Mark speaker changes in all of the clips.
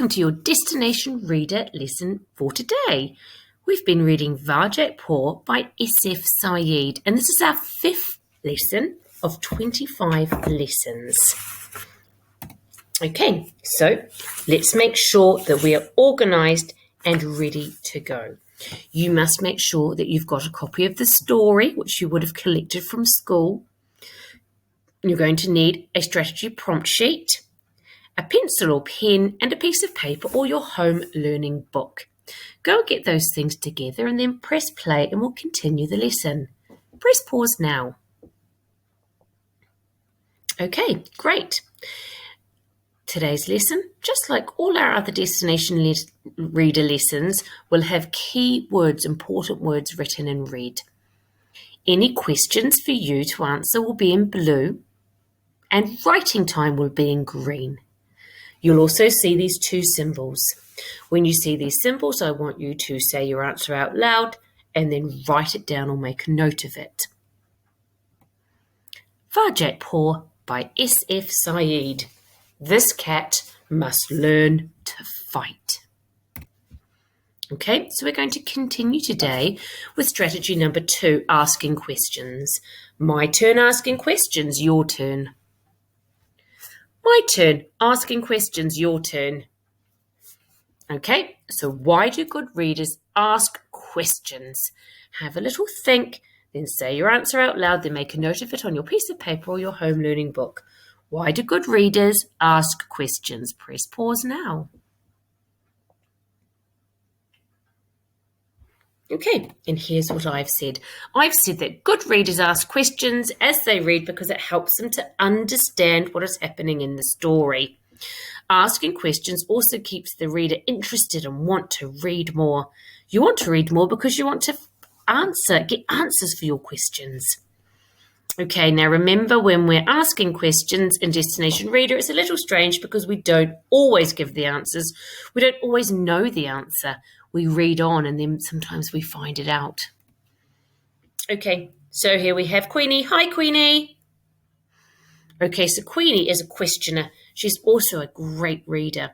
Speaker 1: welcome to your Destination Reader lesson for today. We've been reading Vajat Paur by S.F. Sayeed, and this is our 5th lesson of 25 lessons. Okay, so let's make sure that we are organised and ready to go. You must make sure that you've got a copy of the story, which you would have collected from school. You're going to need a strategy prompt sheet, a pencil or pen, and a piece of paper or your home learning book. Go and get those things together and then press play and we'll continue the lesson. Press pause now. Okay, great. Today's lesson, just like all our other Destination Reader lessons, will have key words, important words written in red. Any questions for you to answer will be in blue and writing time will be in green. You'll also see these 2 symbols. When you see these symbols, I want you to say your answer out loud and then write it down or make a note of it. Vajat Paur by S.F. Sayeed. This cat must learn to fight. Okay, so we're going to continue today with strategy number 2, asking questions. My turn asking questions, your turn. My turn, asking questions, your turn. Okay, so why do good readers ask questions? Have a little think, then say your answer out loud, then make a note of it on your piece of paper or your home learning book. Why do good readers ask questions? Press pause now. Okay, and here's what I've said. I've said that good readers ask questions as they read because it helps them to understand what is happening in the story. Asking questions also keeps the reader interested and want to read more. You want to read more because you want to get answers for your questions. Okay, now remember when we're asking questions in Destination Reader, it's a little strange because we don't always give the answers. We don't always know the answer. We read on and then sometimes we find it out. Okay, so here we have Queenie. Hi, Queenie. Okay, so Queenie is a questioner. She's also a great reader.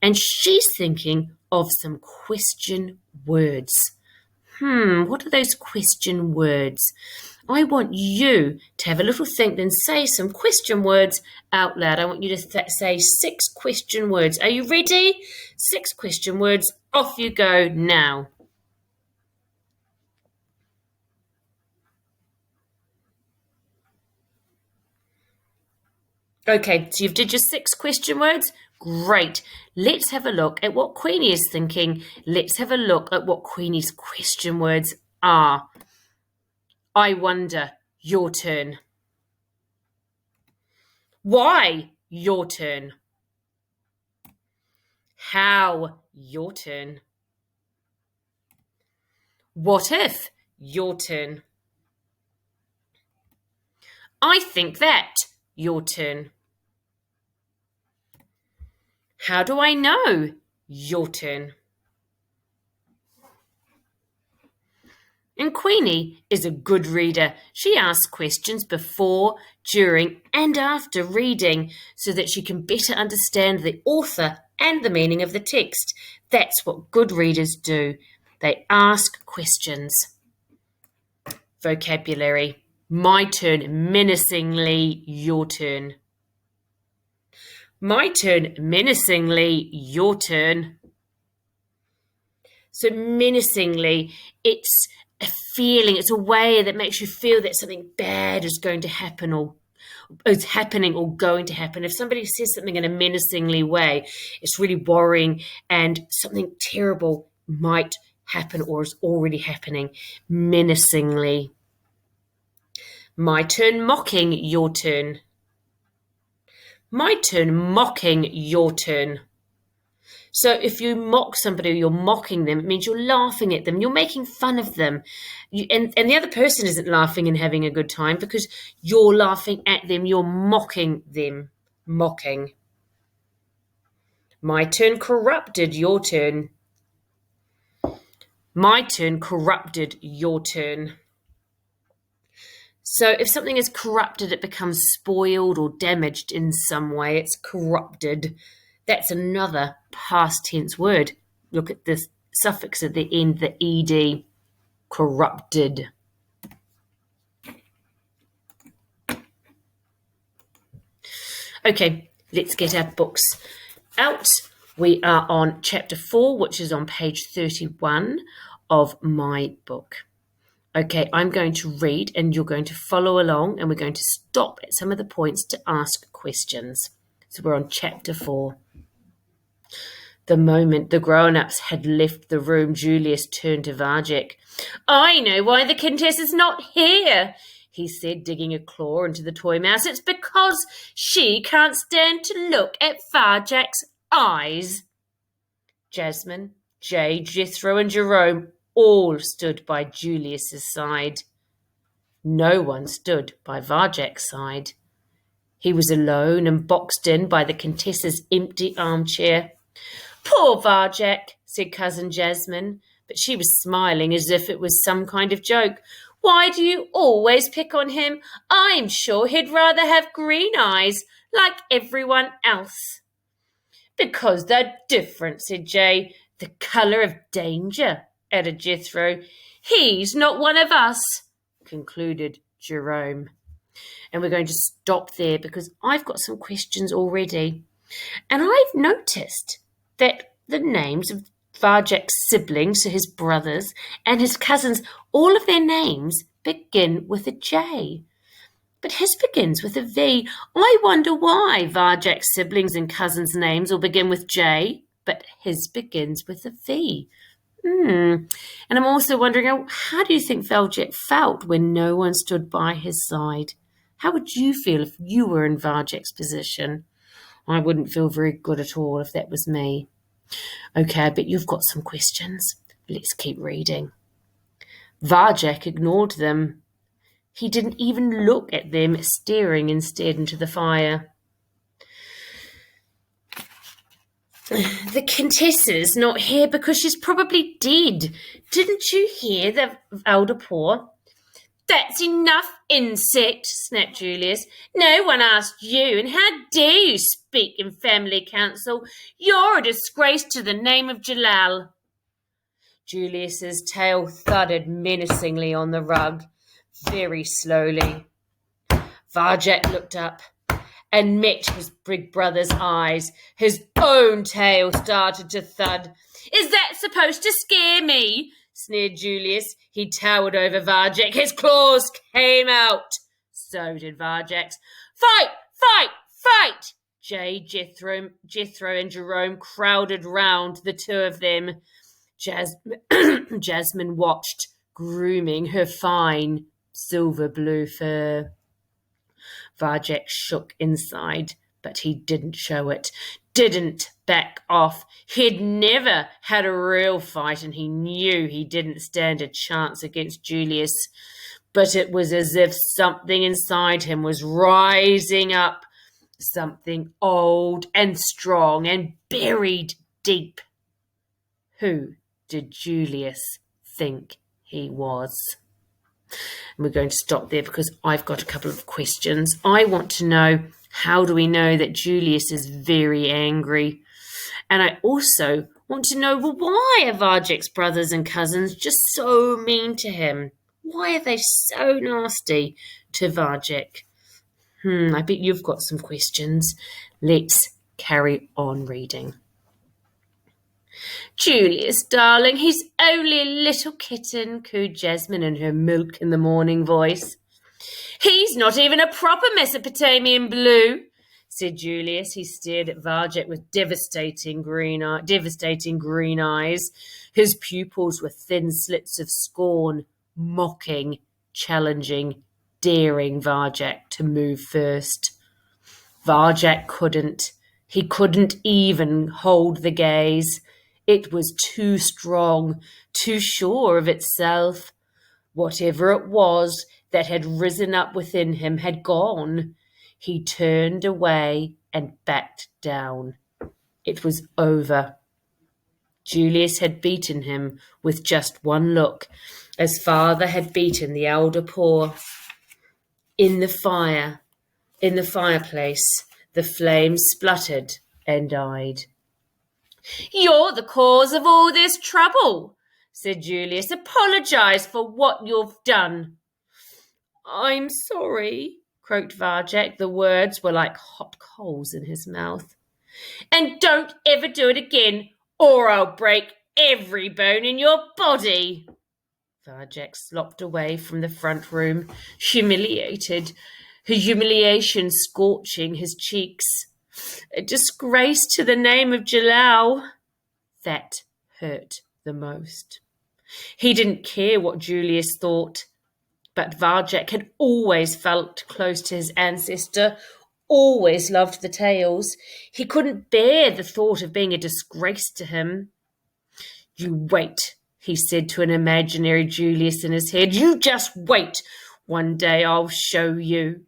Speaker 1: And she's thinking of some question words. What are those question words? I want you to have a little think, then say some question words out loud. I want you to say 6 question words. Are you ready? 6 question words. Off you go now. Okay, so you've did your 6 question words. Great. Let's have a look at what Queenie is thinking. Let's have a look at what Queenie's question words are. I wonder. Your turn. Why? Your turn. How? Your turn. What if? Your turn. I think that. Your turn. How do I know? Your turn. And Queenie is a good reader. She asks questions before, during, and after reading so that she can better understand the author and the meaning of the text. That's what good readers do. They ask questions. Vocabulary. My turn, menacingly, your turn. My turn, menacingly, your turn. So menacingly, it's a feeling, it's a way that makes you feel that something bad is going to happen or is happening or going to happen. If somebody says something in a menacingly way, it's really worrying and something terrible might happen or is already happening. Menacingly. My turn, mocking, your turn. My turn, mocking, your turn. So if you mock somebody or you're mocking them, it means you're laughing at them. You're making fun of them. And the other person isn't laughing and having a good time because you're laughing at them. You're mocking them. Mocking. My turn, corrupted, your turn. My turn, corrupted, your turn. So if something is corrupted, it becomes spoiled or damaged in some way. It's corrupted. That's another past tense word. Look at this suffix at the end, the ed, corrupted. Okay, let's get our books out. We are on chapter 4, which is on page 31 of my book. Okay, I'm going to read and you're going to follow along, and we're going to stop at some of the points to ask questions. So we're on chapter 4. The moment the grown-ups had left the room, Julius turned to Varjek. I know why the Countess is not here, he said, digging a claw into the toy mouse. It's because she can't stand to look at Varjak's eyes. Jasmine, Jay, Jethro, and Jerome all stood by Julius's side. No one stood by Varjak's side. He was alone and boxed in by the Countess's empty armchair. Poor Varjak, said cousin Jasmine, but she was smiling as if it was some kind of joke. Why do you always pick on him? I'm sure he'd rather have green eyes, like everyone else. Because they're different, said Jay. The colour of danger, added Jethro. He's not one of us, concluded Jerome. And we're going to stop there because I've got some questions already. And I've noticed that the names of Varjak's siblings, so his brothers, and his cousins, all of their names begin with a J. But his begins with a V. I wonder why Varjak's siblings and cousins' names all begin with J, but his begins with a V. And I'm also wondering, how do you think Varjak felt when no one stood by his side? How would you feel if you were in Varjak's position? I wouldn't feel very good at all if that was me. Okay, I bet you've got some questions. Let's keep reading. Varjak ignored them. He didn't even look at them, staring instead into the fire. The Countessa's not here because she's probably dead. Didn't you hear the elder poor? That's enough, insect, snapped Julius. No one asked you, and how dare you speak in family council? You're a disgrace to the name of Jalal. Julius's tail thudded menacingly on the rug, very slowly. Varjak looked up and met his big brother's eyes. His own tail started to thud. Is that supposed to scare me? Sneered Julius. He towered over Varjak. His claws came out. So did Varjak's. Fight! Fight! Fight! Jay, Jethro, and Jerome crowded round the two of them. Jasmine watched, grooming her fine silver blue fur. Varjak shook inside, but he didn't show it, didn't back off. He'd never had a real fight, and he knew he didn't stand a chance against Julius. But it was as if something inside him was rising up, something old and strong and buried deep. Who did Julius think he was? And we're going to stop there because I've got a couple of questions. I want to know, how do we know that Julius is very angry? And I also want to know, why are Varjak's brothers and cousins just so mean to him? Why are they so nasty to Varjak? I bet you've got some questions. Let's carry on reading. Julius, darling, he's only a little kitten, cooed Jasmine in her milk in the morning voice. He's not even a proper Mesopotamian blue, said Julius. He stared at Varjak with devastating green eyes. His pupils were thin slits of scorn, mocking, challenging, daring Varjak to move first. Varjak couldn't. He couldn't even hold the gaze. It was too strong, too sure of itself. Whatever it was that had risen up within him had gone. He turned away and backed down. It was over. Julius had beaten him with just one look, as father had beaten the elder poor. In the fireplace, the flames spluttered and died. "You're the cause of all this trouble," said Julius. "Apologise for what you've done." "I'm sorry," croaked Varjek. The words were like hot coals in his mouth. "And don't ever do it again, or I'll break every bone in your body." Varjek slopped away from the front room, humiliated, her humiliation scorching his cheeks. A disgrace to the name of Jalal. That hurt the most. He didn't care what Julius thought, but Varjek had always felt close to his ancestor, always loved the tales. He couldn't bear the thought of being a disgrace to him. "You wait," he said to an imaginary Julius in his head. "You just wait. One day I'll show you."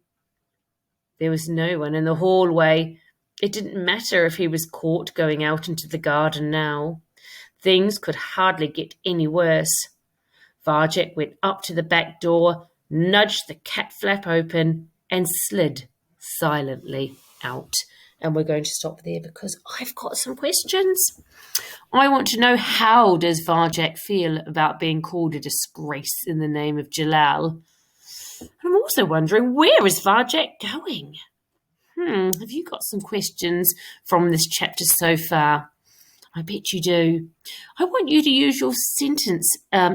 Speaker 1: There was no one in the hallway. It didn't matter if he was caught going out into the garden now. Things could hardly get any worse. Varjek went up to the back door, nudged the cat flap open, and slid silently out. And we're going to stop there because I've got some questions. I want to know, how does Varjek feel about being called a disgrace in the name of Jalal? And I'm also wondering, where is Varjek going? Have you got some questions from this chapter so far? I bet you do. I want you to use your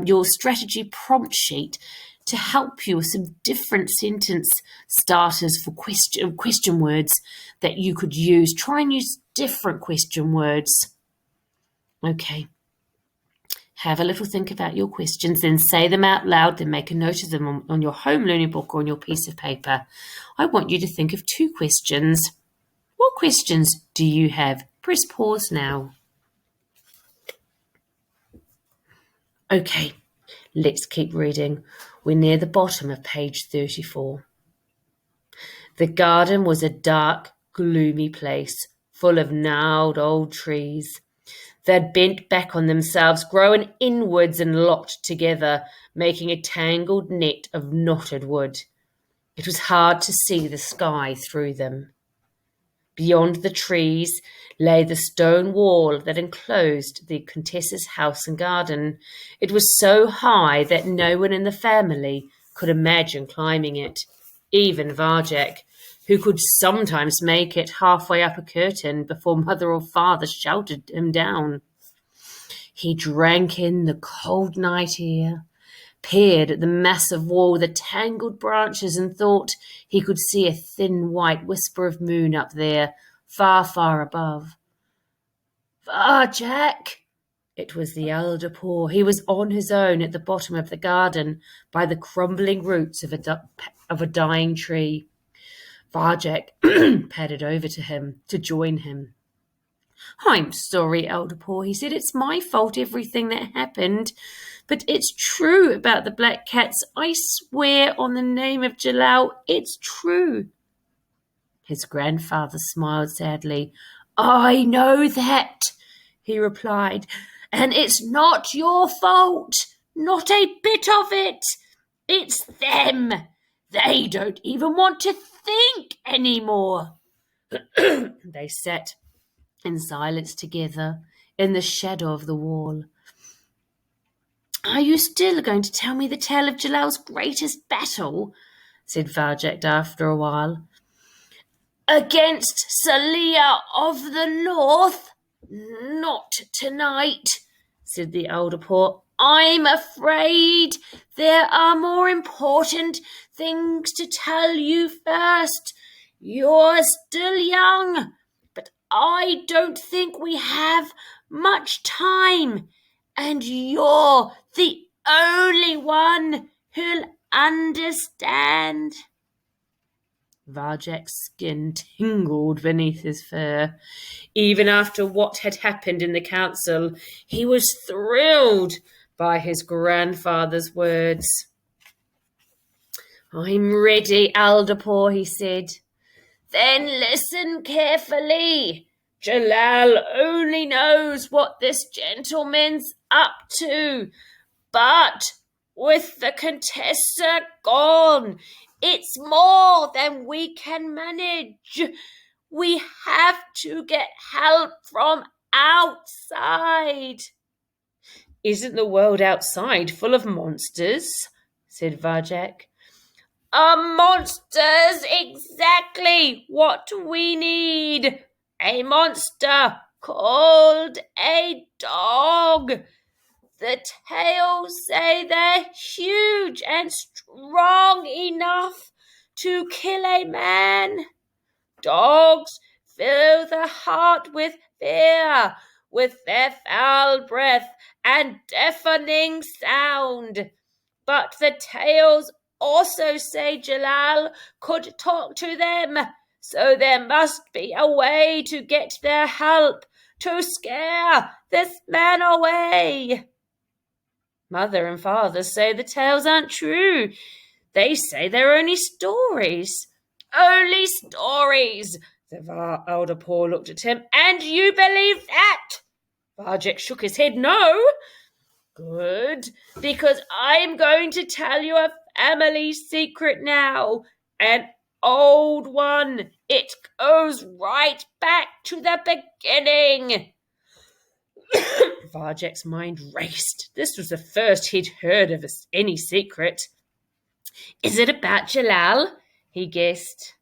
Speaker 1: your strategy prompt sheet to help you with some different sentence starters for question words that you could use. Try and use different question words. Okay. Have a little think about your questions, then say them out loud, then make a note of them on your home learning book or on your piece of paper. I want you to think of 2 questions. What questions do you have? Press pause now. Okay, let's keep reading. We're near the bottom of page 34. The garden was a dark, gloomy place, full of gnarled old trees. They'd bent back on themselves, grown inwards and locked together, making a tangled net of knotted wood. It was hard to see the sky through them. Beyond the trees lay the stone wall that enclosed the Contessa's house and garden. It was so high that no one in the family could imagine climbing it, even Varjek, who could sometimes make it halfway up a curtain before mother or father shouted him down. He drank in the cold night air, peered at the massive wall with the tangled branches, and thought he could see a thin white whisper of moon up there, far, far above. "Varjek!" It was the elder Paul. He was on his own at the bottom of the garden by the crumbling roots of a dying tree. Varjek padded over to him to join him. "I'm sorry, Elder Paul," he said. "It's my fault, everything that happened. But it's true about the black cats. I swear on the name of Jalal, it's true." His grandfather smiled sadly. "I know that," he replied, "and it's not your fault. Not a bit of it. It's them. They don't even want to think anymore." They sat in silence together in the shadow of the wall. "Are you still going to tell me the tale of Jalal's greatest battle?" said Varjek after a while. "Against Salih of the North? Not tonight," said the elder Paul. "I'm afraid there are more important things to tell you first. You're still young, but I don't think we have much time, and you're the only one who'll understand." Varjek's skin tingled beneath his fur. Even after what had happened in the council, he was thrilled by his grandfather's words. "I'm ready, Aldapor," he said. "Then listen carefully. Jalal only knows what this gentleman's up to, but with the Contessa gone, it's more than we can manage. We have to get help from outside. Isn't the world outside full of monsters? Said Vajek. Monsters, exactly what we need. A monster called a dog. The tales say they're huge and strong enough to kill a man. Dogs fill the heart with fear, with their foul breath and deafening sound. But the tales also say Jalal could talk to them, so there must be a way to get their help, to scare this man away. Mother and father say the tales aren't true. They say they're only stories. Only stories! The elder Paul looked at him. And you believe that? Vajek shook his head. No. Good, because I'm going to tell you a family secret now. An old one. It goes right back to the beginning. Vajek's mind raced. This was the first he'd heard of any secret. Is it about Jalal? He guessed.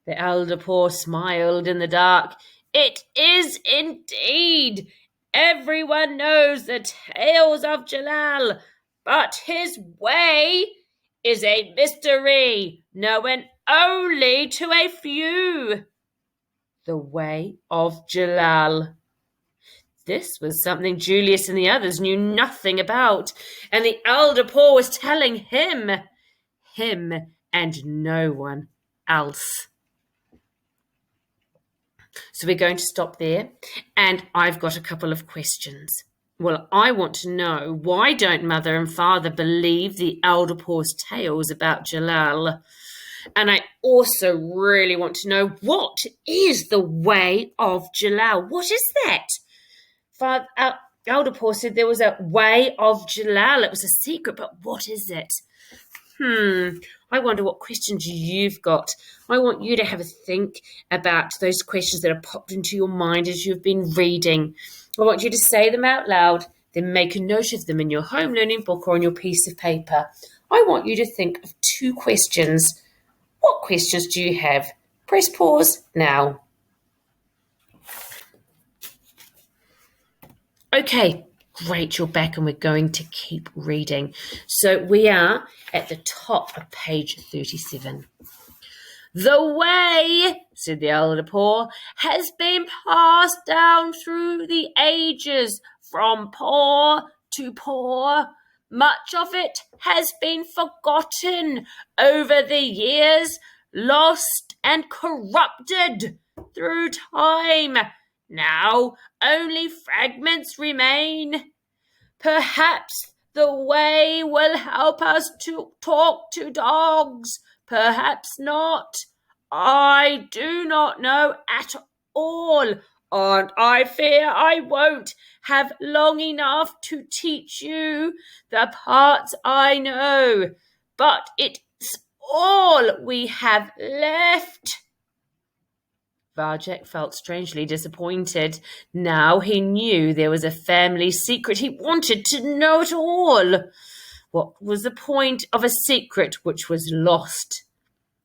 Speaker 1: The elder Paul smiled in the dark. It is indeed. Everyone knows the tales of Jalal, but his way is a mystery known only to a few. The way of Jalal. This was something Julius and the others knew nothing about, and the elder Paul was telling him and no one else. So we're going to stop there, and I've got a couple of questions. Well, I want to know, why don't Mother and Father believe the elder Paul's tales about Jalal? And I also really want to know, what is the way of Jalal? What is that? Father, elder Paul said there was a way of Jalal. It was a secret, but what is it? I wonder what questions you've got. I want you to have a think about those questions that have popped into your mind as you've been reading. I want you to say them out loud, then make a note of them in your home learning book or on your piece of paper. I want you to think of 2 questions. What questions do you have? Press pause now. Okay, great, you're back and we're going to keep reading. So we are at the top of page 37. The way, said the elder Paul, has been passed down through the ages from poor to poor. Much of it has been forgotten over the years, lost and corrupted through time. Now only fragments remain. Perhaps the way will help us to talk to dogs. Perhaps not. I do not know at all, and I fear I won't have long enough to teach you the parts I know. But it's all we have left. Vajek felt strangely disappointed. Now he knew there was a family secret. He wanted to know it all. What was the point of a secret which was lost?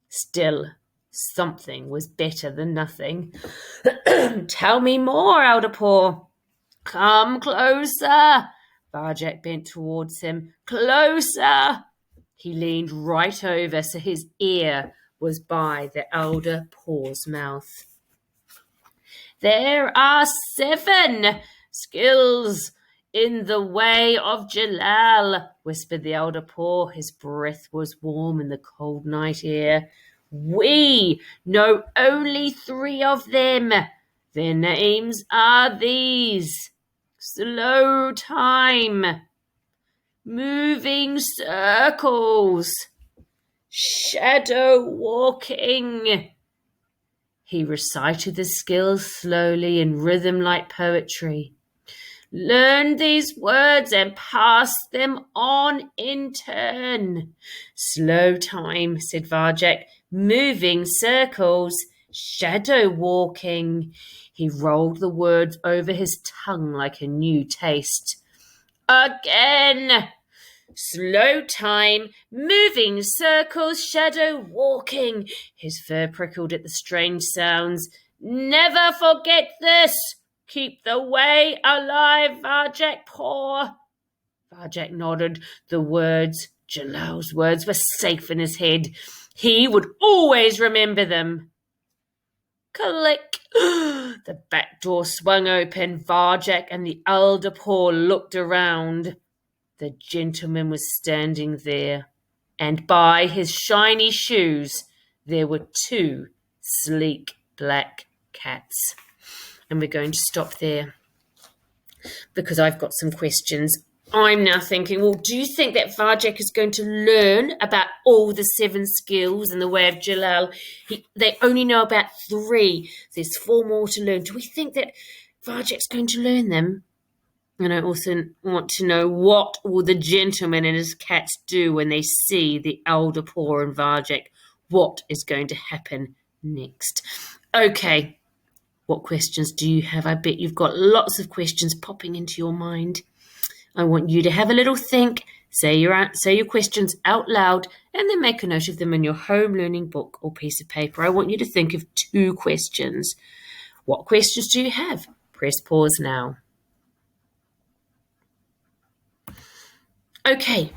Speaker 1: Still, something was better than nothing. Tell me more, elder Paul. Come closer. Vajek bent towards him. Closer. He leaned right over so his ear was by the elder Paul's mouth. There are 7 skills in the way of Jalal, whispered the elder Paul. His breath was warm in the cold night air. We know only 3 of them. Their names are these: slow time, moving circles, shadow walking. He recited the skills slowly in rhythm like poetry. Learn these words and pass them on in turn. Slow time, said Vajek. Moving circles, Shadow walking. He rolled the words over his tongue like a new taste. Again. Slow time, moving circles, shadow walking. His fur prickled at the strange sounds. Never forget this. Keep the way alive, Varjak poor. Varjak nodded. The words, Jalal's words, were safe in his head. He would always remember them. Click! The back door swung open. Varjak and the elder Paul looked around. The gentleman was standing there, and by his shiny shoes there were 2 sleek black cats. And we're going to stop there because I've got some questions. I'm now thinking, well, do you think that Varjak is going to learn about all the 7 skills in the way of Jalal? They only know about 3. There's 4 more to learn. Do we think that Varjak's going to learn them? And I also want to know, what will the gentleman and his cats do when they see the elder Paul and Varjak? What is going to happen next? Okay, what questions do you have? I bet you've got lots of questions popping into your mind. I want you to have a little think, say your questions out loud, and then make a note of them in your home learning book or piece of paper. I want you to think of 2 questions. What questions do you have? Press pause now. Okay,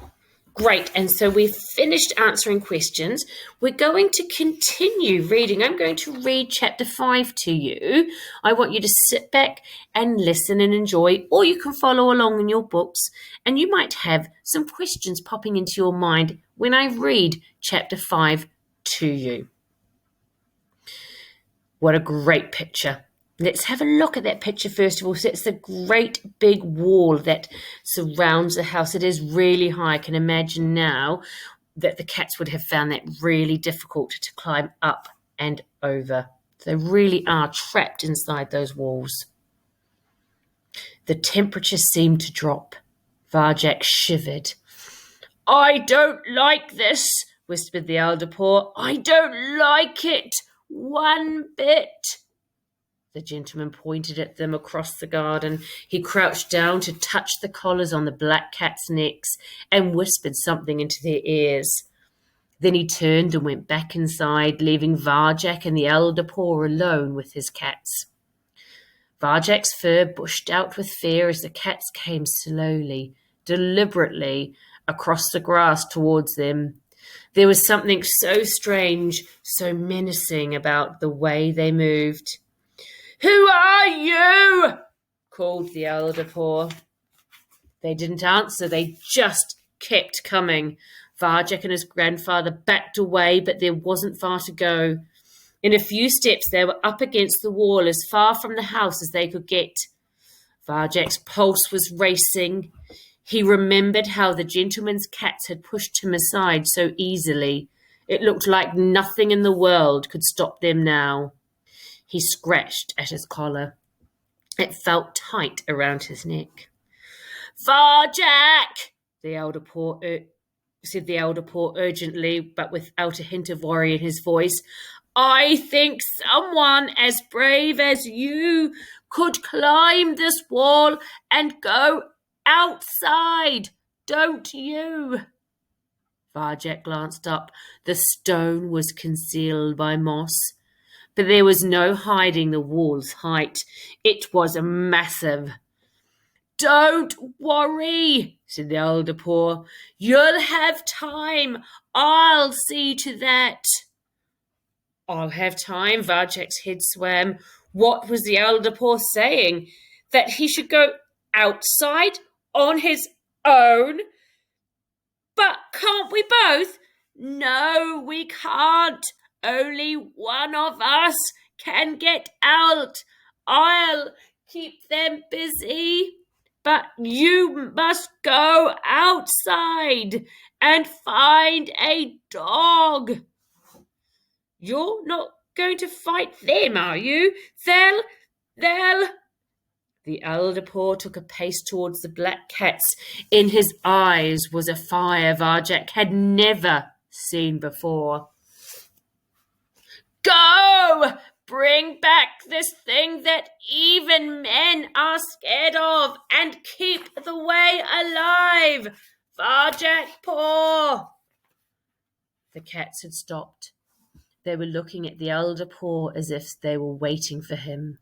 Speaker 1: great. And so we've finished answering questions. We're going to continue reading. I'm going to read chapter 5 to you. I want you to sit back and listen and enjoy, or you can follow along in your books, and you might have some questions popping into your mind when I read chapter 5 to you. What a great picture. Let's have a look at that picture first of all. So it's the great big wall that surrounds the house. It is really high. I can imagine now that the cats would have found that really difficult to climb up and over. They really are trapped inside those walls. The temperature seemed to drop. Varjak shivered. I don't like this, whispered the elder Paul. I don't like it one bit. The gentleman pointed at them across the garden. He crouched down to touch the collars on the black cats' necks and whispered something into their ears. Then he turned and went back inside, leaving Varjak and the elder Paul alone with his cats. Varjak's fur bushed out with fear as the cats came slowly, deliberately, across the grass towards them. There was something so strange, so menacing about the way they moved. Who are you? Called the elder Paul. They didn't answer. They just kept coming. Varjak and his grandfather backed away, but there wasn't far to go. In a few steps, they were up against the wall, as far from the house as they could get. Varjak's pulse was racing. He remembered how the gentleman's cats had pushed him aside so easily. It looked like nothing in the world could stop them now. He scratched at his collar. It felt tight around his neck. Varjak! Said the elder Paul urgently, but without a hint of worry in his voice. I think someone as brave as you could climb this wall and go outside, don't you? Varjak glanced up. The stone was concealed by moss, but there was no hiding the wall's height. It was massive. Don't worry, said the elder Paul. You'll have time. I'll see to that. I'll have time. Varjak's head swam. What was the elder Paul saying? That he should go outside on his own? But can't we both? No, we can't. Only one of us can get out. I'll keep them busy. But you must go outside and find a dog. You're not going to fight them, are you? They'll... The elder Paul took a pace towards the black cats. In his eyes was a fire Varjak had never seen before. Go! Bring back this thing that even men are scared of and keep the way alive! Varjak Paw! The cats had stopped. They were looking at the elder paw as if they were waiting for him.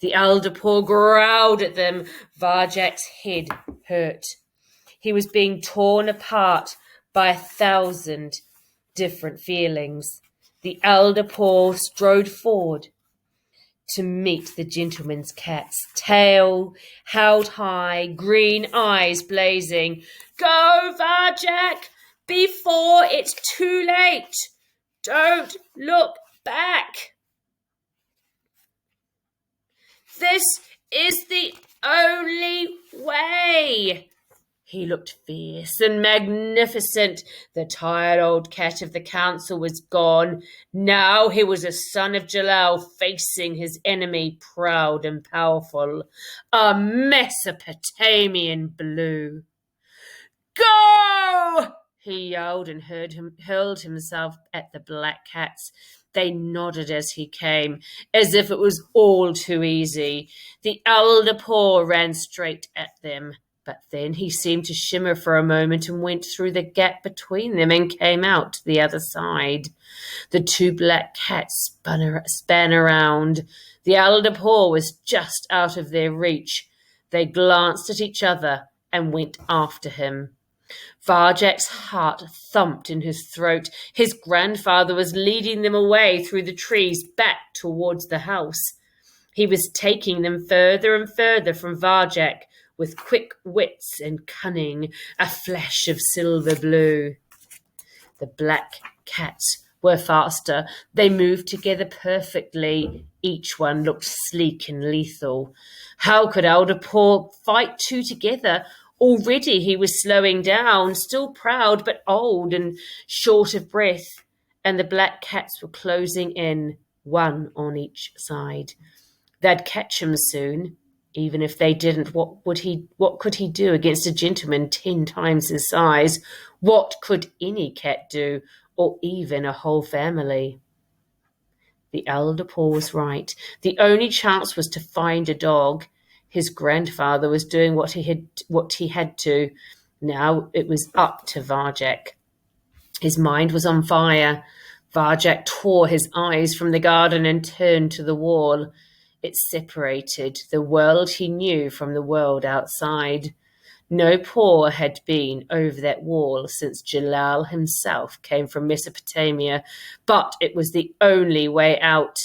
Speaker 1: The elder paw growled at them. Varjak's head hurt. He was being torn apart by 1,000 different feelings. The elder paw strode forward to meet the gentleman's cat's tail held high, green eyes blazing. Go, Varjak, before it's too late. Don't look back. This is the only way. He looked fierce and magnificent. The tired old cat of the council was gone. Now he was a son of Jalal, facing his enemy, proud and powerful, a Mesopotamian blue. Go! He yelled and hurled himself at the black cats. They nodded as he came, as if it was all too easy. The elder paw ran straight at them, but then he seemed to shimmer for a moment and went through the gap between them and came out to the other side. The two black cats span around. The elder paw was just out of their reach. They glanced at each other and went after him. Varjak's heart thumped in his throat. His grandfather was leading them away through the trees back towards the house. He was taking them further and further from Varjak with quick wits and cunning, a flash of silver blue. The black cats were faster. They moved together perfectly. Each one looked sleek and lethal. How could Elder Paw fight two together? Already he was slowing down, still proud but old and short of breath, and the black cats were closing in, one on each side. They'd catch him soon. Even if they didn't, what could he do against a gentleman 10 times his size? What could any cat do, or even a whole family? The elder paw was right. The only chance was to find a dog. His grandfather was doing what he had to. Now it was up to Varjak. His mind was on fire. Varjak tore his eyes from the garden and turned to the wall. It separated the world he knew from the world outside. No paw had been over that wall since Jalal himself came from Mesopotamia, but it was the only way out.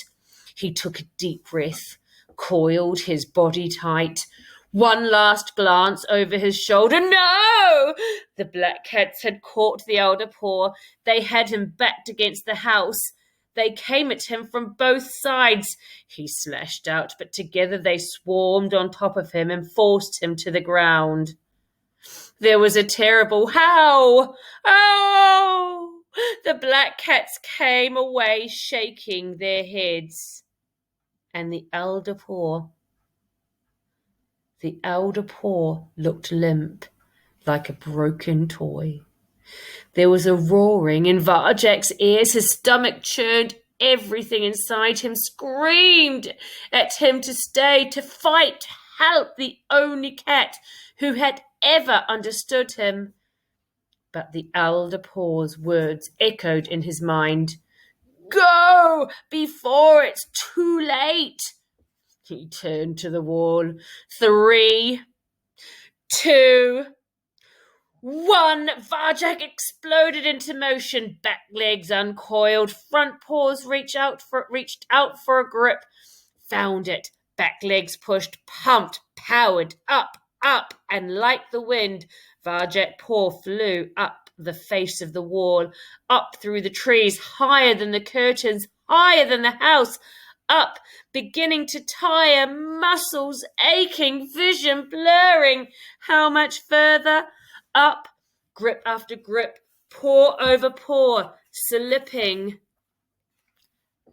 Speaker 1: He took a deep breath, coiled his body tight. One last glance over his shoulder. No! The black cats had caught the elder paw. They had him backed against the house. They came at him from both sides. He slashed out, but together they swarmed on top of him and forced him to the ground. There was a terrible howl. Oh! The black cats came away shaking their heads. And the elder paw looked limp, like a broken toy. There was a roaring in Varjak's ears. His stomach churned. Everything inside him screamed at him to stay, to fight, to help the only cat who had ever understood him. But the elder paw's words echoed in his mind. Go before it's too late. He turned to the wall. 3, 2, 1. Varjak exploded into motion. Back legs uncoiled. Front paws reached out for a grip. Found it. Back legs pushed, pumped, powered, up, and like the wind, Varjak paw flew up the face of the wall, up through the trees, higher than the curtains, higher than the house, up, beginning to tire, muscles aching, vision blurring. How much further? Up, grip after grip, paw over paw, slipping.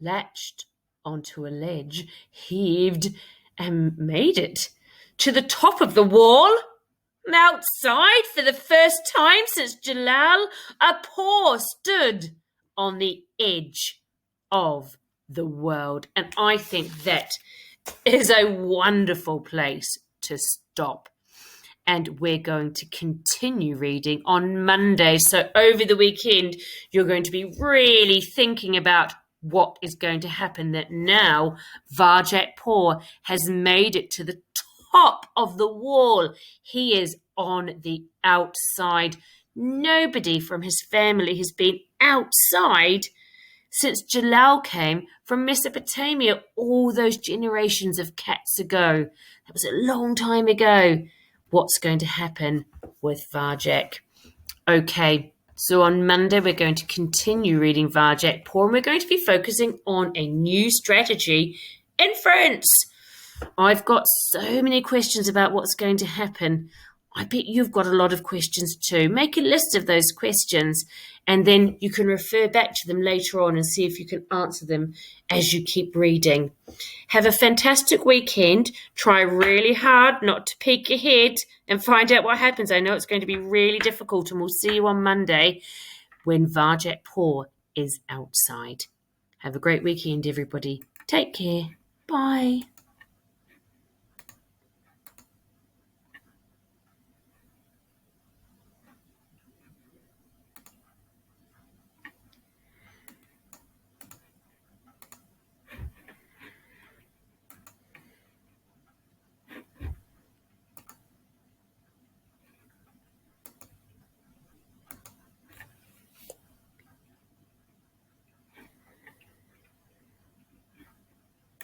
Speaker 1: Latched onto a ledge, heaved, and made it to the top of the wall. Outside, for the first time since Jalal, a paw stood on the edge of the world. And I think that is a wonderful place to stop. And we're going to continue reading on Monday. So over the weekend, you're going to be really thinking about what is going to happen, that now Varjak Paw has made it to the top of the wall. He is on the outside. Nobody from his family has been outside since Jalal came from Mesopotamia all those generations of cats ago. That was a long time ago. What's going to happen with Varjak? Okay, so on Monday we're going to continue reading Varjak Paw, and we're going to be focusing on a new strategy, inference. I've got so many questions about what's going to happen. I bet you've got a lot of questions too. Make a list of those questions, and then you can refer back to them later on and see if you can answer them as you keep reading. Have a fantastic weekend. Try really hard not to peek your head and find out what happens. I know it's going to be really difficult, and we'll see you on Monday when Varjak Paw is outside. Have a great weekend, everybody. Take care. Bye.